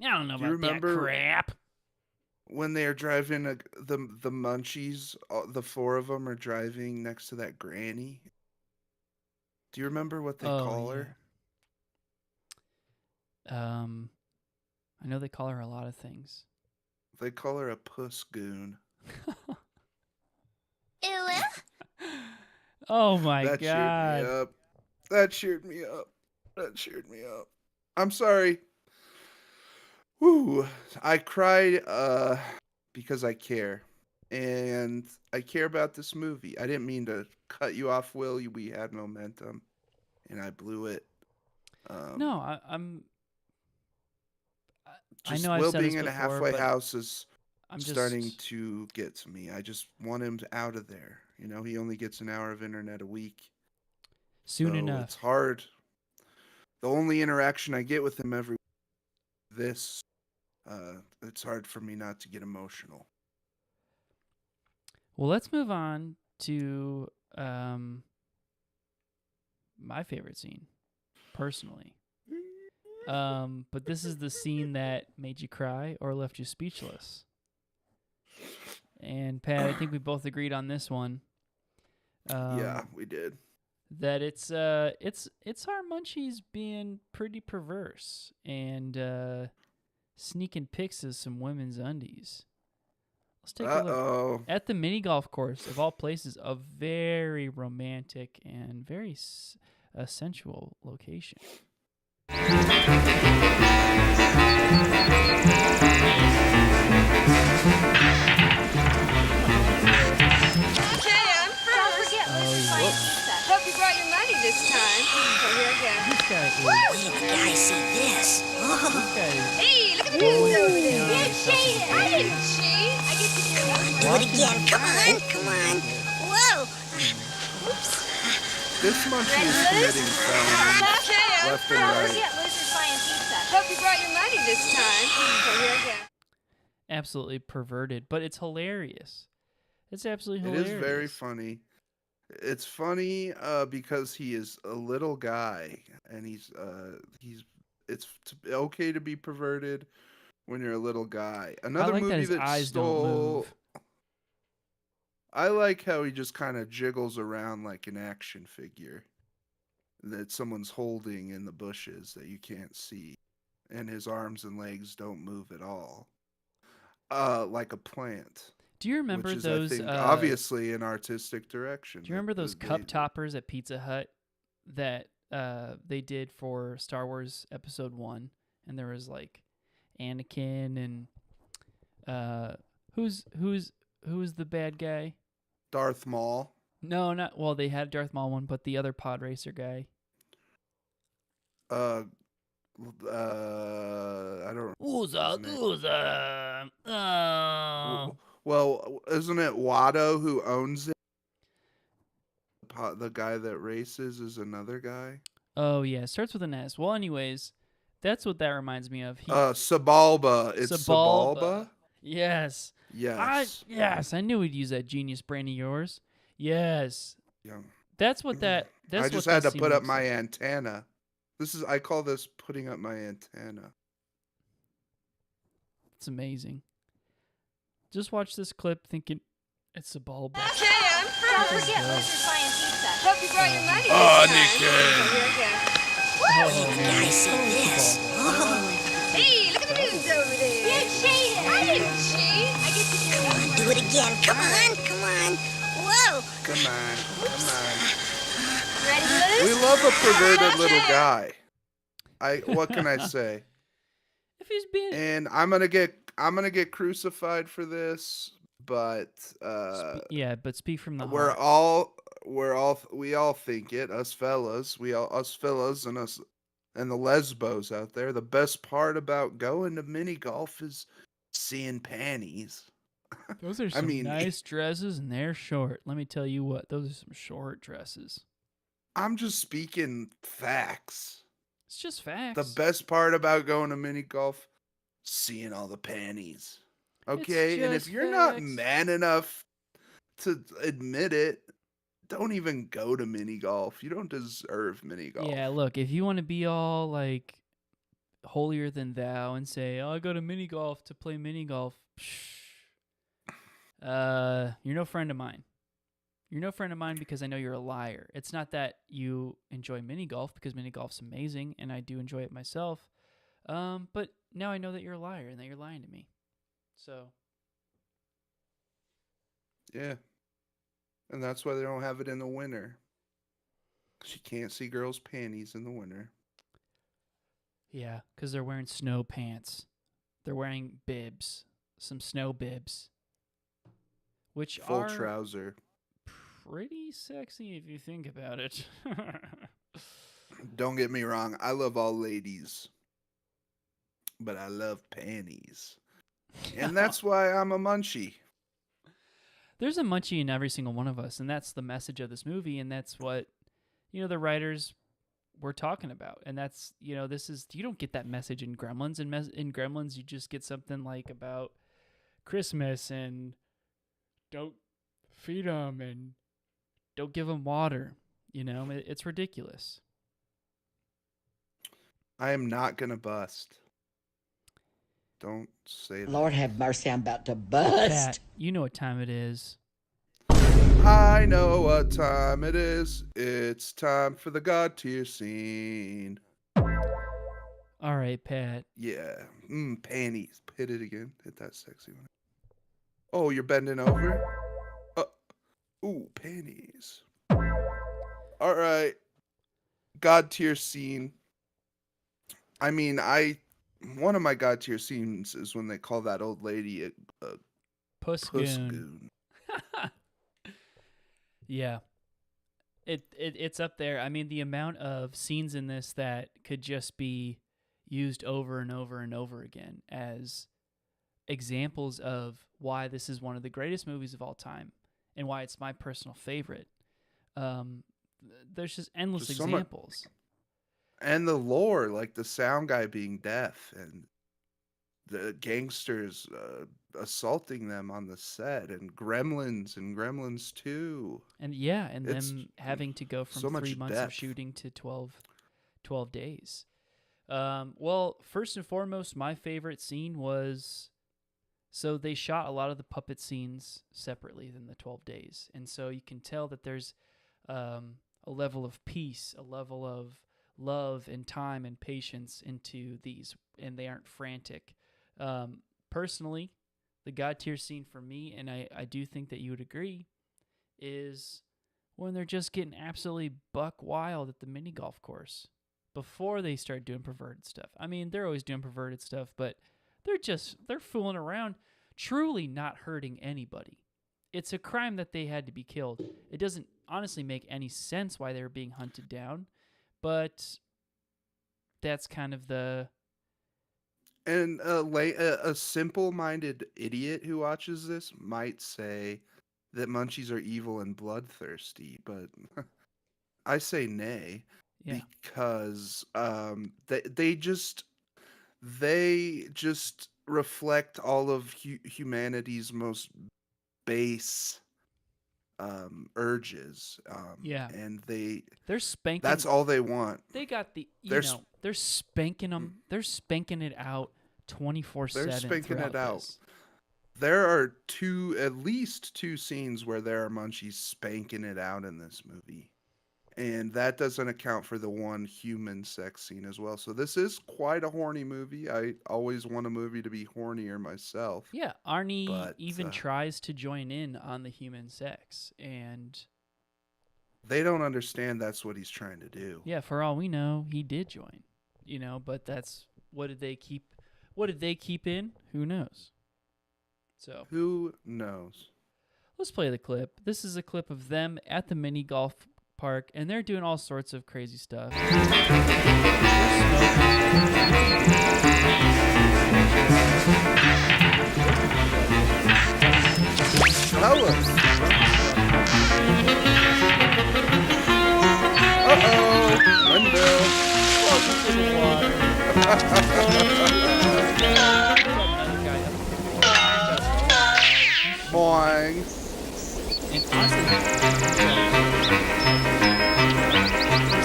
I don't know Do you about that remember- crap. when they are driving the Munchies? The four of them are driving next to that granny. Do you remember what they call her? I know they call her a lot of things. They call her a puss goon. Oh my That god. cheered me up. That cheered me up. That cheered me up. I'm sorry. Woo. I cried because I care. And I care about this movie. I didn't mean to cut you off, Will. We had momentum. And I blew it. No, I'm. I Just know I've Will said being this in a before, halfway but house is I'm starting just, to get to me. I just want him out of there. You know, he only gets an hour of internet a week. soon So enough. It's hard. The only interaction I get with him every this, it's hard for me not to get emotional. Well, let's move on to my favorite scene, personally. But this is the scene that made you cry or left you speechless. And Pat, I think we both agreed on this one. Yeah, we did. That it's our Munchies being pretty perverse and sneaking pics of some women's undies. Let's take a look at the mini golf course, of all places, a very romantic and very sensual location. Hope you brought your money this time. So here again. This guy is. I see this. This guy is. Hey, look at the news over there. Yeah, You cheated. I didn't cheat. I get to do it. Do it again. Come on, come on. Whoa. This Munchie is committing felonies Okay. left and right. losers buying pizza. Hope you brought your money this time. So here again. Absolutely perverted, but it's hilarious. It's absolutely It hilarious. is very funny. It's funny because he is a little guy, and it's okay to be perverted when you're a little guy. Another like that movie his that eyes don't stole. move. I like how he just kind of jiggles around like an action figure that someone's holding in the bushes that you can't see, and his arms and legs don't move at all, like a plant. Do you remember which is, those? I think, obviously an artistic direction. Do you remember those cup they- toppers at Pizza Hut that they did for Star Wars Episode 1? And there was like Anakin and who's the bad guy? Darth Maul. No, not well. They had Darth Maul one, but the other pod racer guy. I don't. Ooza, Isn't it? ooza. Oh. Well, isn't it Watto who owns it? The guy that races is another guy. Oh yeah, it starts with an S. Well, anyways, that's what that reminds me of. Sabalba. It's Sabalba. Yes. Yes. Yes, I knew we'd use that genius brain of yours. Yes. Yeah. That's what that. That's I just what had that to scene put up looks my like. antenna. I call this putting up my antenna. It's amazing. Just watch this clip, thinking it's a ball. Okay, I'm Don't from. forget, losers buying pizza. Hope you brought your money Oh, this time. So here again. I see this. Hey, look at the news over there. You cheated. I didn't cheat. I get to do it. Do it again. Come on, come on. Whoa. Come on. Come on. Ready to We lose? love a perverted little guy. What can I say? If he's being And I'm gonna get crucified for this, but yeah, but speak from the we're heart. we all think it, us fellas, us fellas and us and the lesbos out there. The best part about going to mini golf is seeing panties. Those are I some mean, nice dresses, and they're short. Let me tell you what, those are some short dresses. I'm just speaking facts. It's just facts. The best part about going to mini golf, seeing all the panties. Okay, and if just you're not facts. man enough to admit it, don't even go to mini golf. You don't deserve mini golf. Yeah, look, if you want to be all like holier than thou and say, "Oh, I go to mini golf to play mini golf," you're no friend of mine. You're no friend of mine because I know you're a liar. It's not that you enjoy mini golf, because mini golf's amazing and I do enjoy it myself. But now I know that you're a liar and that you're lying to me. So Yeah. And that's why they don't have it in the winter. 'Cause you can't see girls' panties in the winter. yeah, because they're wearing snow pants. They're wearing bibs, some snow bibs, which Full are trouser. pretty sexy if you think about it. Don't get me wrong, I love all ladies. But I love panties. And that's why I'm a munchie. There's a munchie in every single one of us, and that's the message of this movie, and that's what, the writers were talking about. And that's, this is, you don't get that message in Gremlins. In Gremlins, you just get something like about Christmas and don't feed them and don't give them water. It's ridiculous. I am not going to bust. Don't say that. Lord have mercy, I'm about to bust. Pat, you know what time it is. I know what time it is. It's time for the God tier scene. All right, Pat. Yeah. Panties. Hit it again. Hit that sexy one. Oh, you're bending over? Ooh, panties. All right. God tier scene. I mean, one of my God tier scenes is when they call that old lady a Puss goon. Yeah. It's up there. I mean, the amount of scenes in this that could just be used over and over and over again as examples of why this is one of the greatest movies of all time and why it's my personal favorite. There's just endless There's so much- examples. And the lore, like the sound guy being deaf and the gangsters assaulting them on the set, and Gremlins 2. And yeah, and It's them having to go from so much 3 months of depth. shooting to 12 days. Well, first and foremost, my favorite scene was, so they shot a lot of the puppet scenes separately than the 12 days. And so you can tell that there's a level of peace, a level of love and time and patience into these, and they aren't frantic. Personally, the God tier scene for me, and I do think that you would agree, is when they're just getting absolutely buck wild at the mini golf course before they start doing perverted stuff. I mean, they're always doing perverted stuff, but they're fooling around, truly not hurting anybody. It's a crime that they had to be killed. It doesn't honestly make any sense why they were being hunted down, but that's kind of the... And a simple-minded idiot who watches this might say that Munchies are evil and bloodthirsty, but I say nay. Yeah. Because they just reflect all of humanity's most base urges. Yeah. And They're spanking... that's all they want. They got the, They're they're spanking them. They're spanking it out 24/7. They're spanking it out. This. There are at least two scenes where there are Munchies spanking it out in this movie. And that doesn't account for the one human sex scene as well. So this is quite a horny movie. I always want a movie to be hornier myself. Yeah, Arnie But, even tries to join in on the human sex, and they don't understand that's what he's trying to do. yeah, for all we know, he did join. But that's what did they keep? What did they keep in? Who knows? So Who knows? Let's play the clip. This is a clip of them at the mini golf park, and they're doing all sorts of crazy stuff. Fellas. Uh-oh. Boing. And honestly,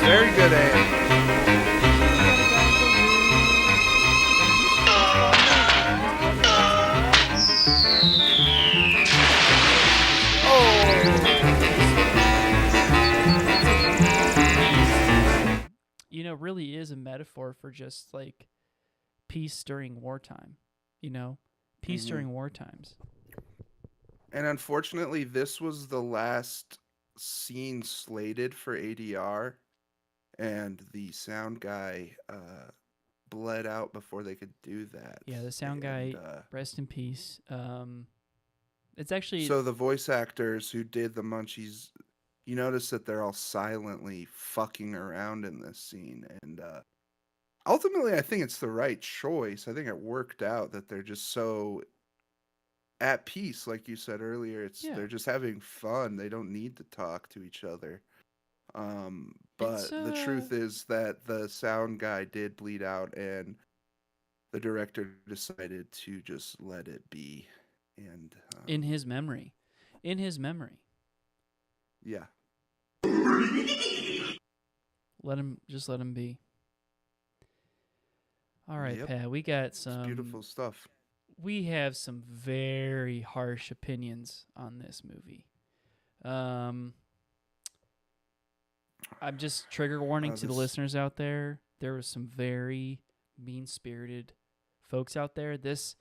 Very good aim. you know, really is a metaphor for just like peace during wartime. You know, peace during war times. And unfortunately, this was the last scene slated for ADR, and the sound guy bled out before they could do that. Yeah, the sound guy, rest in peace. It's actually So the voice actors who did the Munchies, you notice that they're all silently fucking around in this scene, and ultimately, I think it's the right choice. I think it worked out that they're just so at peace, like you said earlier. They're just having fun. They don't need to talk to each other. But the truth is that the sound guy did bleed out, and the director decided to just let it be. And in his memory. Yeah. Let him be. All right, Yep. Pat, we got It's some beautiful stuff. We have some very harsh opinions on this movie. I'm just trigger warning to the listeners out there. There was some very mean-spirited folks out there. This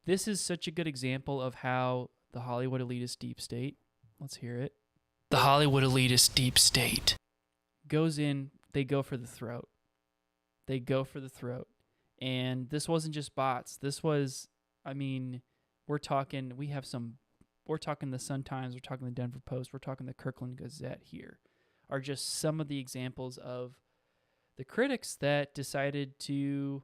is such a good example of how the Hollywood elitist deep state, let's hear it. The Hollywood elitist deep state goes in, they go for the throat. And this wasn't just bots. This was, I mean, we're talking the Sun-Times, we're talking the Denver Post, we're talking the Kirkland Gazette here, are just some of the examples of the critics that decided to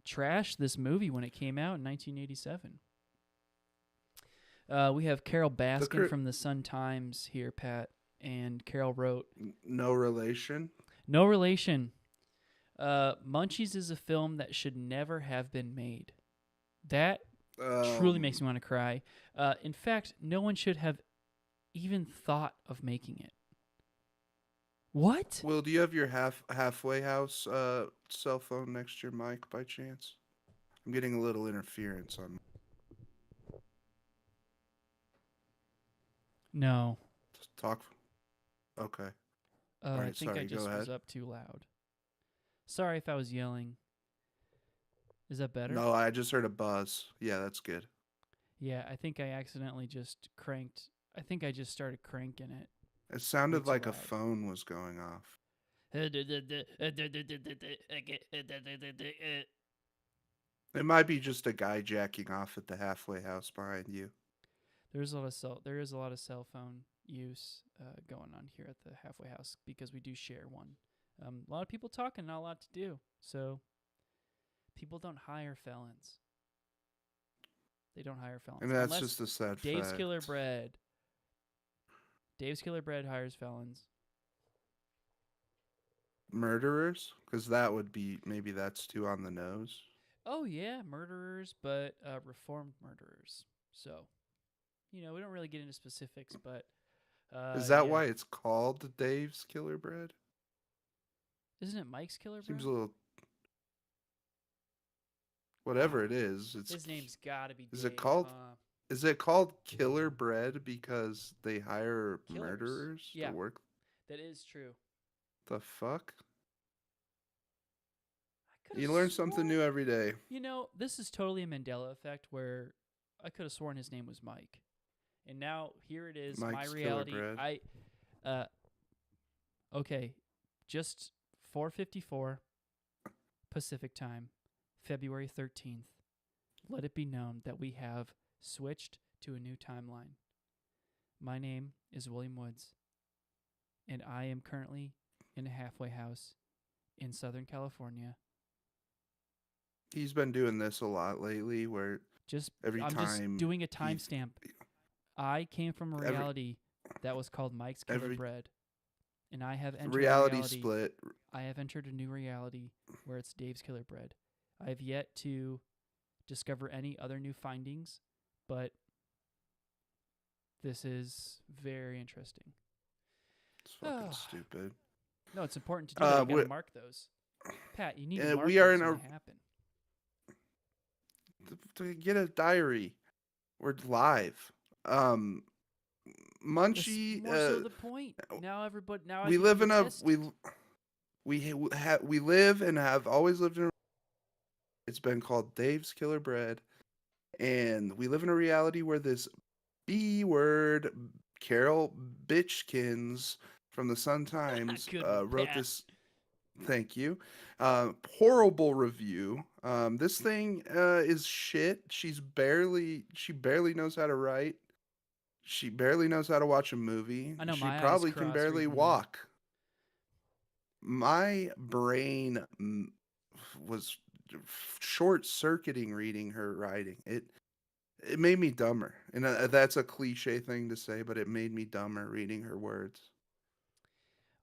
trash this movie when it came out in 1987. We have Carol Baskin from the Sun-Times here, Pat, and Carol wrote, No relation. No relation. Munchies is a film that should never have been made. That truly makes me want to cry. In fact, no one should have even thought of making it. What? Will, do you have your halfway house cell phone next to your mic by chance? I'm getting a little interference on. No. Talk. Okay. I right, think sorry, I just go was ahead. up too loud. Sorry if I was yelling. Is that better? No, I just heard a buzz. Yeah, that's good. Yeah, I think I accidentally just cranked. I think I just started cranking it. It sounded too like a loud. phone was going off. It might be just a guy jacking off at the halfway house behind you. There is a lot of cell phone use going on here at the halfway house because we do share one. A lot of people talking, not a lot to do. So people don't hire felons. They don't hire felons. And that's Unless just a sad Dave's fact. Killer Bread. Dave's Killer Bread hires felons. Murderers? Because that would be, maybe that's too on the nose. Oh, yeah, murderers, but reformed murderers. So, you know, we don't really get into specifics, but... Is that yeah. why it's called Dave's Killer Bread? Isn't it Mike's Killer Bread? Seems a little... Whatever it is, it's... His name's gotta be Dave. Is it called Killer Bread because they hire Killers. murderers Yeah. to work? That is true. The fuck? I could've You learn something sworn- new every day. You know, this is totally a Mandela effect where I could have sworn his name was Mike. And now here it is, Mike's my Killer reality. Bread. Okay, just 4:54 Pacific time, February 13th. Let it be known that we have switched to a new timeline. My name is William Woods, and I am currently in a halfway house in Southern California. He's been doing this a lot lately, where I'm just doing a timestamp. I came from a reality that was called Mike's Killer Bread, and I have entered reality split. I have entered a new reality where it's Dave's Killer Bread. I have yet to discover any other new findings, but this is very interesting. It's fucking stupid. No, it's important to do that. You gotta mark those. Pat, you need to mark we are those in when a they happen. To get a diary. We're live. Munchie. That's more so the point. Now everybody. Now we live in a we live and have always lived in a. It's been called Dave's Killer Bread, and we live in a reality where this B word Carol Bitchkins from the Sun Times wrote this. Thank you. Horrible review. This thing is shit. She barely knows how to write. She barely knows how to watch a movie. I know she my probably eyes can cross barely reading walk. My brain was short-circuiting reading her writing. It made me dumber. And that's a cliche thing to say, but it made me dumber reading her words.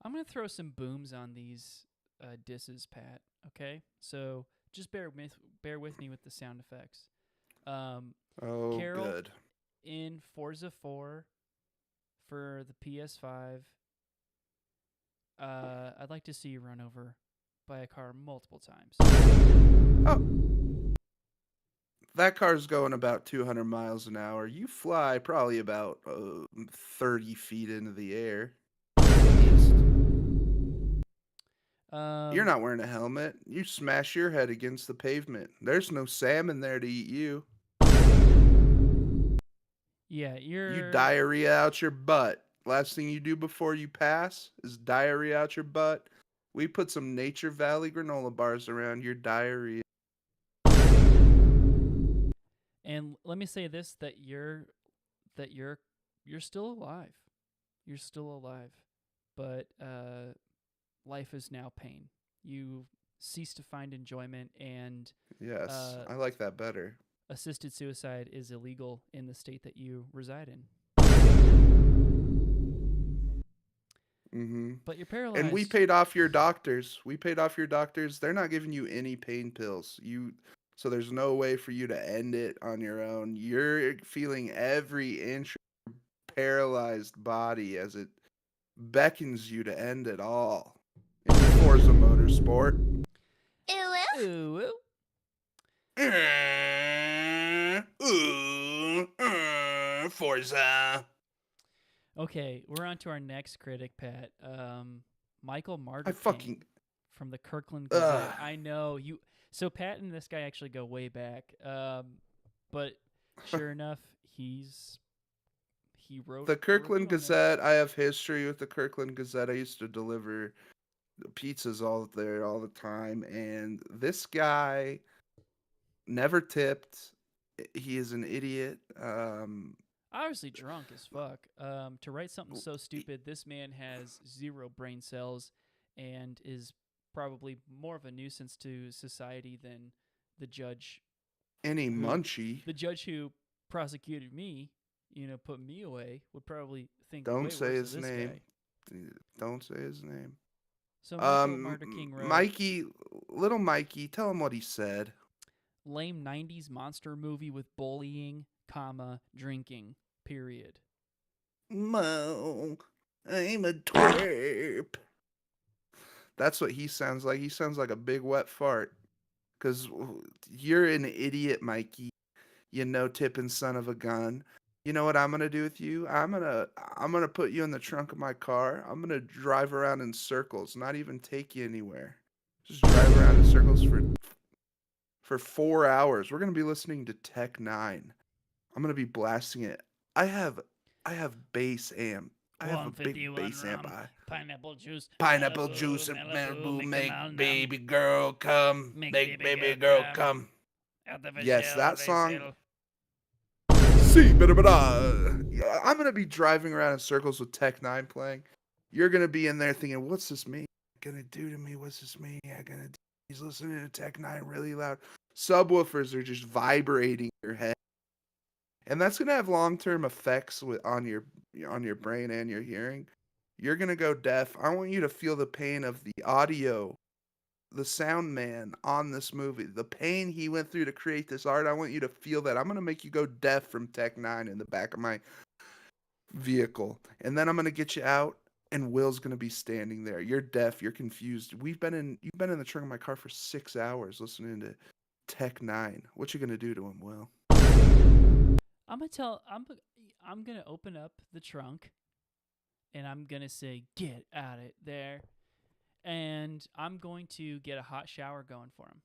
I'm going to throw some booms on these disses, Pat. Okay? So just bear with me with the sound effects. Carol, good. In Forza 4 for the PS5, I'd like to see you run over by a car multiple times. Oh. That car's going about 200 miles an hour. You fly probably about 30 feet into the air. You're not wearing a helmet. You smash your head against the pavement. There's no salmon there to eat you. Yeah, You diarrhea out your butt. Last thing you do before you pass is diarrhea out your butt. We put some Nature Valley granola bars around your diarrhea. And let me say this: that you're still alive. You're still alive, but life is now pain. You cease to find enjoyment, and yes, I like that better. Assisted suicide is illegal in the state that you reside in. Mm-hmm. But you're paralyzed. And we paid off your doctors. They're not giving you any pain pills. So there's no way for you to end it on your own. You're feeling every inch of your paralyzed body as it beckons you to end it all. In Forza Motorsport. Ooh. Forza. Okay, we're on to our next critic, Pat. Michael Martin from the Kirkland Gazette. I know you. So Pat and this guy actually go way back. But sure enough, he wrote the Kirkland Gazette. I have history with the Kirkland Gazette. I used to deliver pizzas all the time, and this guy never tipped. He is an idiot. Obviously drunk as fuck. To write something so stupid, this man has 0 brain cells and is probably more of a nuisance to society than the judge. Munchie. The judge who prosecuted me, put me away, would probably think. Don't say his name. Don't say his name. So Michael Martin King wrote, little Mikey, tell him what he said. Lame 90s monster movie with bullying, drinking, period. Mo, I'm a twerp. That's what he sounds like. He sounds like a big wet fart. Because you're an idiot, Mikey. Tipping son of a gun. You know what I'm going to do with you? I'm gonna put you in the trunk of my car. I'm going to drive around in circles, not even take you anywhere. Just drive around in circles for 4 hours. We're going to be listening to Tech 9. I'm going to be blasting it. I have bass amp. I have a big bass amp. Pineapple juice. Pineapple juice and Malibu make baby girl come. Make baby girl come. Yes, that song. see, yeah, I'm gonna be driving around in circles with Tech Nine playing. You're gonna be in there thinking, "What's this man gonna do to me? What's this maniac gonna do? He's listening to Tech Nine really loud." Subwoofers are just vibrating your head, and that's gonna have long-term effects on your brain and your hearing. You're gonna go deaf. I want you to feel the pain of the audio, the sound man on this movie, the pain he went through to create this art. I want you to feel that. I'm gonna make you go deaf from Tech Nine in the back of my vehicle, and then I'm gonna get you out, and Will's gonna be standing there. You're deaf. You're confused. You've been in the trunk of my car for 6 hours listening to Tech Nine. What you gonna do to him, Will? I'm gonna open up the trunk, and I'm gonna say, "Get out of there," and I'm going to get a hot shower going for him,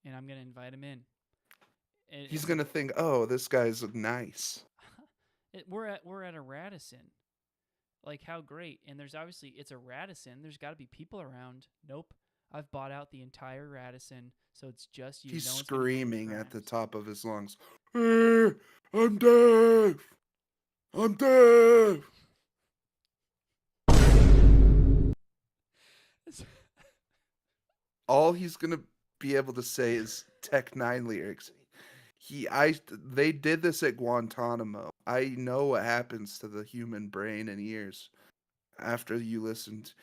and I'm gonna invite him in. He's gonna think, "Oh, this guy's nice." We're at a Radisson. Like, how great. And there's obviously, it's a Radisson. There's got to be people around. Nope. I've bought out the entire Radisson, so it's just you. He's No one's gonna get any screaming at the crimes. top of his lungs. I'm deaf. I'm deaf. All he's gonna be able to say is Tech Nine lyrics. They did this at Guantanamo. I know what happens to the human brain and ears after you listened.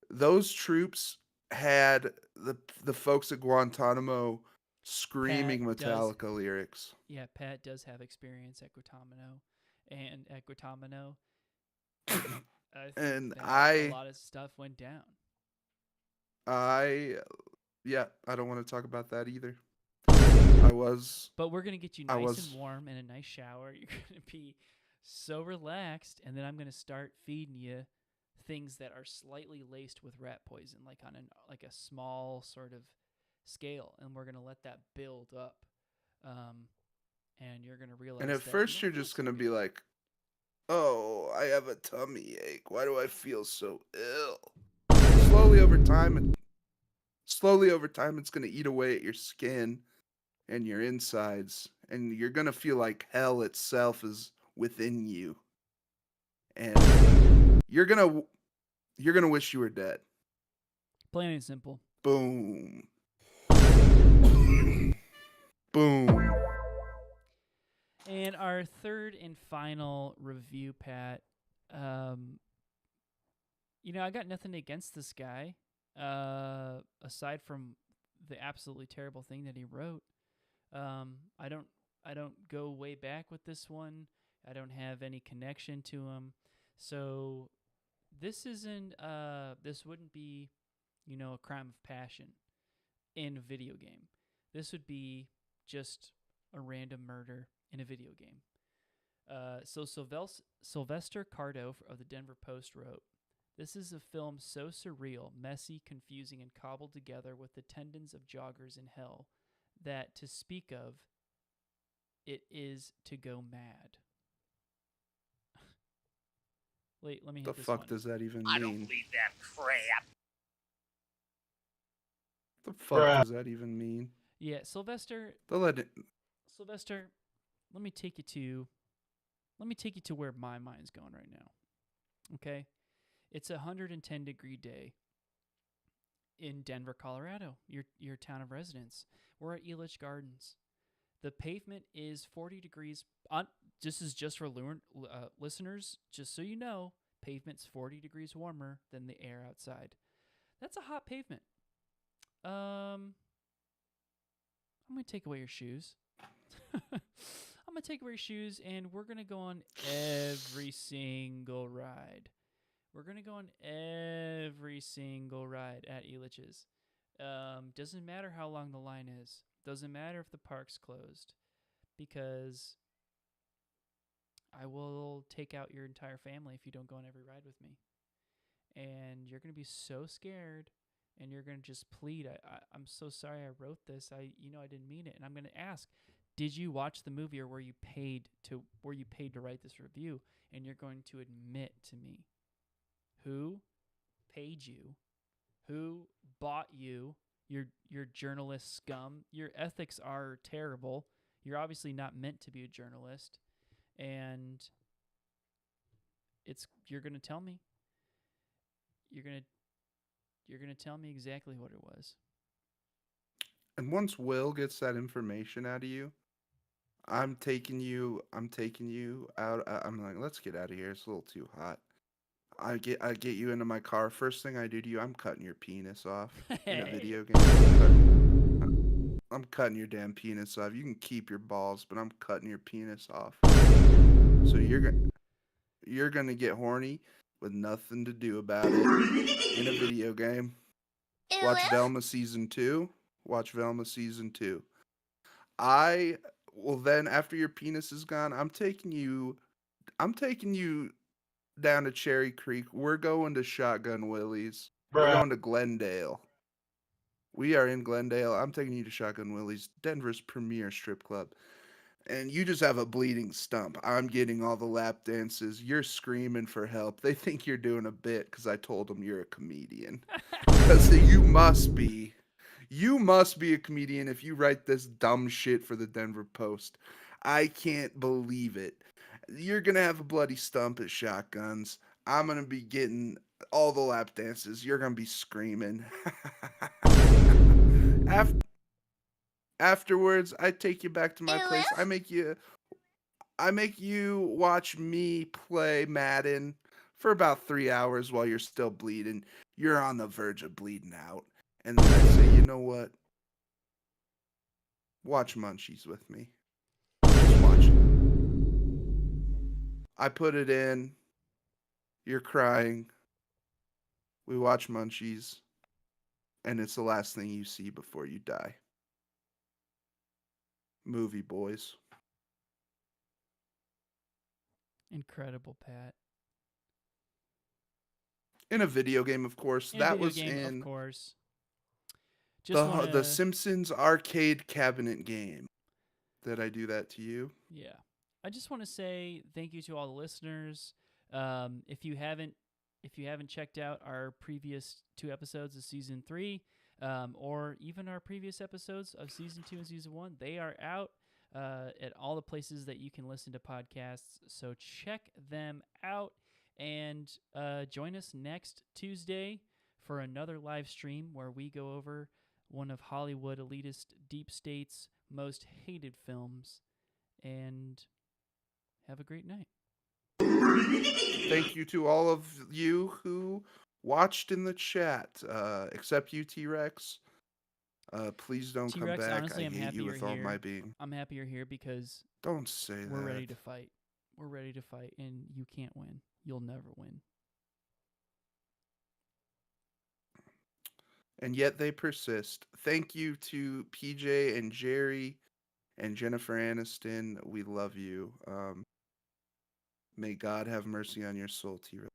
Those troops had the folks at Guantanamo screaming Metallica lyrics. Yeah, Pat does have experience at Guantanamo, and at Guantanamo, And a lot of stuff went down. I don't want to talk about that either. But we're gonna get you nice and warm in a nice shower. You're gonna be so relaxed, and then I'm gonna start feeding you things that are slightly laced with rat poison, like on a small sort of scale, and we're gonna let that build up, and you're gonna realize. And at first, you're just gonna be like, "Oh, I have a tummy ache. Why do I feel so ill?" Slowly over time, it's gonna eat away at your skin and your insides, and you're gonna feel like hell itself is within you, and you're gonna wish you were dead. Plain and simple. Boom. Boom. And our third and final review, Pat. I got nothing against this guy, aside from the absolutely terrible thing that he wrote. I don't go way back with this one. I don't have any connection to him. So this wouldn't be, a crime of passion in a video game. This would be just a random murder in a video game. So Sylvester Cardo of the Denver Post wrote, "This is a film so surreal, messy, confusing, and cobbled together with the tendons of joggers in hell that to speak of, it is to go mad." Wait, let me hit The this fuck one. does that even mean? I don't believe that crap. The fuck does that even mean? Yeah, Sylvester, let me take you to where my mind's going right now. Okay? It's a 110-degree day in Denver, Colorado, your town of residence. We're at Elitist Gardens. The pavement is 40 degrees. This is just for listeners, just so you know, pavement's 40 degrees warmer than the air outside. That's a hot pavement. I'm going to take away your shoes. I'm going to take away your shoes, and we're going to go on every single ride. We're going to go on every single ride at Elitch's. Doesn't matter how long the line is. Doesn't matter if the park's closed. Because I will take out your entire family if you don't go on every ride with me. And you're going to be so scared. And you're going to just plead, I'm so sorry I wrote this. I didn't mean it. And I'm going to ask, did you watch the movie, or were you paid to write this review? And you're going to admit to me who paid you, who bought you, your journalist scum. Your ethics are terrible. You're obviously not meant to be a journalist. and you're gonna tell me. You're gonna tell me exactly what it was. And once Will gets that information out of you, I'm taking you out. I'm like, let's get out of here. It's a little too hot. I get you into my car. First thing I do to you, I'm cutting your penis off in a video game. I'm cutting your damn penis off. You can keep your balls, but I'm cutting your penis off. So you're gonna get horny with nothing to do about it in a video game. Watch Velma season 2. Watch Velma season 2. Well, then after your penis is gone, I'm taking you down to Cherry Creek. We're going to Shotgun Willie's. We're going to Glendale. We are in Glendale. I'm taking you to Shotgun Willie's, Denver's premier strip club. And you just have a bleeding stump. I'm getting all the lap dances. You're screaming for help. They think you're doing a bit because I told them you're a comedian. Because you must be. You must be a comedian if you write this dumb shit for the Denver Post. I can't believe it. You're going to have a bloody stump at Shotguns. I'm going to be getting all the lap dances. You're going to be screaming. Afterwards, I take you back to my place. I make you watch me play Madden for about 3 hours while you're still bleeding. You're on the verge of bleeding out. And then I say, you know what? Watch Munchies with me. Just watch it. I put it in. You're crying. We watch Munchies. And it's the last thing you see before you die. Movie boys. Incredible, Pat. In a video game, of course. In a That video was game, in of course. Just the Simpsons arcade cabinet game. Did I do that to you? Yeah. I just want to say thank you to all the listeners. If you haven't checked out our previous 2 episodes of season 3, or even our previous episodes of season 2 and season 1, they are out at all the places that you can listen to podcasts. So check them out and join us next Tuesday for another live stream where we go over one of Hollywood Elitist Deepstate's most hated films. And have a great night. Thank you to all of you who watched in the chat, except you, T-Rex. Please don't T-Rex, come back. honestly, I I'm hate happy you you're with all here. my being. I'm happy you're here because Don't say that. we're ready to fight. We're ready to fight, and you can't win. You'll never win. And yet they persist. Thank you to PJ and Jerry and Jennifer Aniston. We love you. May God have mercy on your soul, T-Rex.